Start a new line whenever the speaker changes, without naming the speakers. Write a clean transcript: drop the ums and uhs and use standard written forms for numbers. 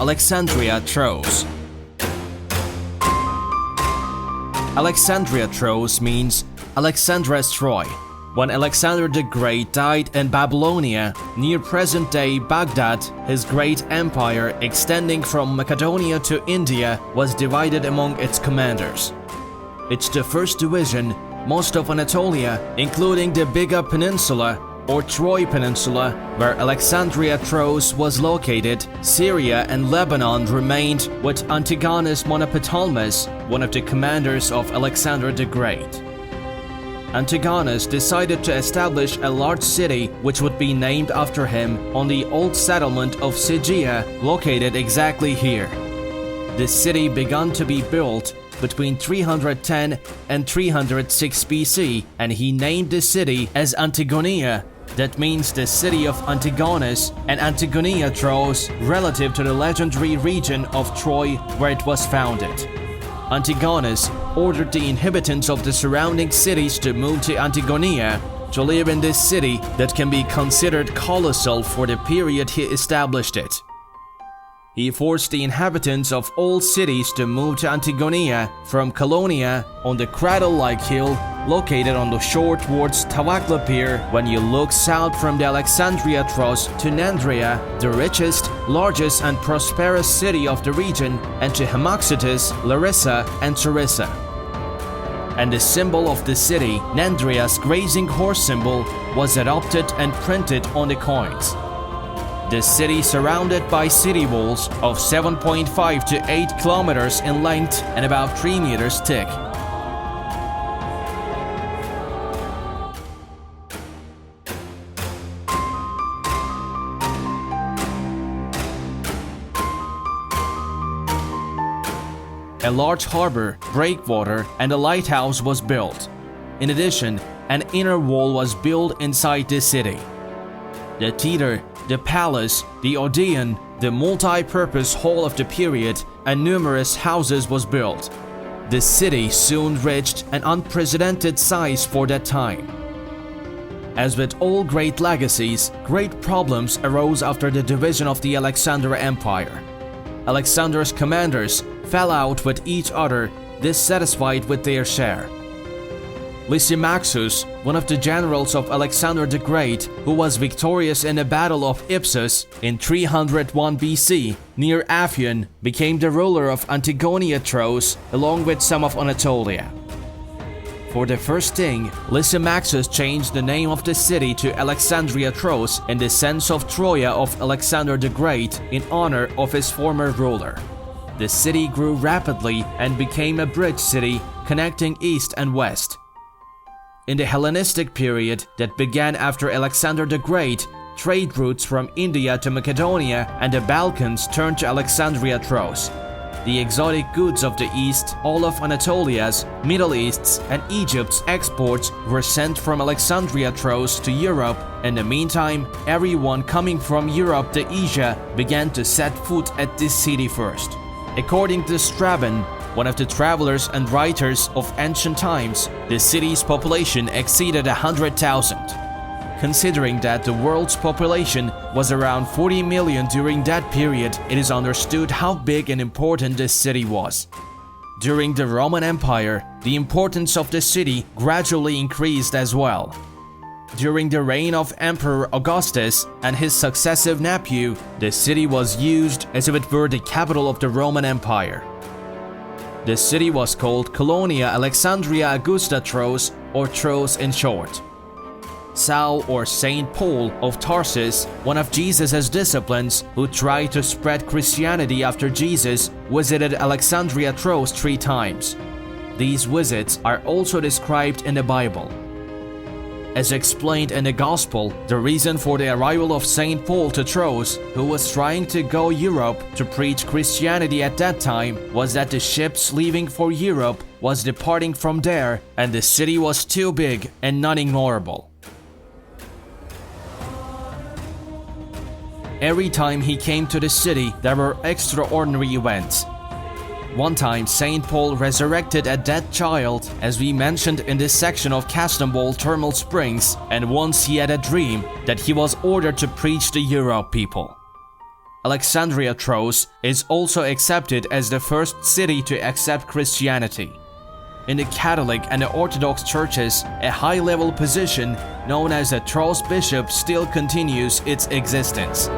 Alexandria Troas. Alexandria Troas means Alexandra's Troy. When Alexander the Great died in Babylonia, near present-day Baghdad, his great empire extending from Macedonia to India was divided among its commanders. It's the first division, most of Anatolia, including the Biga Peninsula or Troy Peninsula, where Alexandria Troas was located. Syria and Lebanon remained, with Antigonus Monoptolemus, one of the commanders of Alexander the Great. Antigonus decided to establish a large city which would be named after him on the old settlement of Sigea, located exactly here. This city began to be built between 310 and 306 BC, and he named the city as Antigonia. That means the city of Antigonus, and Antigonia Troas, relative to the legendary region of Troy where it was founded. Antigonus ordered the inhabitants of the surrounding cities to move to Antigonia to live in this city that can be considered colossal for the period he established it. He forced the inhabitants of all cities to move to Antigonia from Colonia on the cradle-like hill located on the shore towards Tavaklapir when you look south from the Alexandria Troas to Nandria, the richest, largest and prosperous city of the region, and to Hamaxitis, Larissa and Sarissa. And the symbol of the city, Nandria's grazing horse symbol, was adopted and printed on the coins. The city surrounded by city walls of 7.5 to 8 kilometers in length and about 3 meters thick. A large harbor, breakwater, and a lighthouse was built. In addition, an inner wall was built inside the city. The theater, the palace, the Odeon, the multi-purpose hall of the period, and numerous houses was built. The city soon reached an unprecedented size for that time. As with all great legacies, great problems arose after the division of the Alexandria Empire. Alexander's commanders fell out with each other, dissatisfied with their share. Lysimachus, one of the generals of Alexander the Great, who was victorious in the Battle of Ipsus in 301 BC near Aphion, became the ruler of Antigonia Troas along with some of Anatolia. For the first thing, Lysimachus changed the name of the city to Alexandria Troas in the sense of Troya of Alexander the Great in honor of his former ruler. The city grew rapidly and became a bridge city connecting east and west. In the Hellenistic period that began after Alexander the Great, trade routes from India to Macedonia and the Balkans turned to Alexandria Troas. The exotic goods of the East, all of Anatolia's, Middle East's, and Egypt's exports were sent from Alexandria Troas to Europe. In the meantime, everyone coming from Europe to Asia began to set foot at this city first. According to Strabon, one of the travelers and writers of ancient times, the city's population exceeded 100,000. Considering that the world's population was around 40 million during that period, it is understood how big and important this city was. During the Roman Empire, the importance of the city gradually increased as well. During the reign of Emperor Augustus and his successive nephew, the city was used as if it were the capital of the Roman Empire. The city was called Colonia Alexandria Augusta Troas, or Troas in short. Saul or Saint Paul of Tarsus, one of Jesus' disciples who tried to spread Christianity after Jesus, visited Alexandria Troas 3 times. These visits are also described in the Bible. As explained in the Gospel, the reason for the arrival of Saint Paul to Troas, who was trying to go Europe to preach Christianity at that time, was that the ships leaving for Europe was departing from there and the city was too big and not ignorable. Every time he came to the city, there were extraordinary events. One time, St. Paul resurrected a dead child, as we mentioned in this section of Castambol Thermal Springs, and once he had a dream that he was ordered to preach to Europe people. Alexandria Troas is also accepted as the first city to accept Christianity. In the Catholic and the Orthodox churches, a high-level position known as the Troas bishop still continues its existence.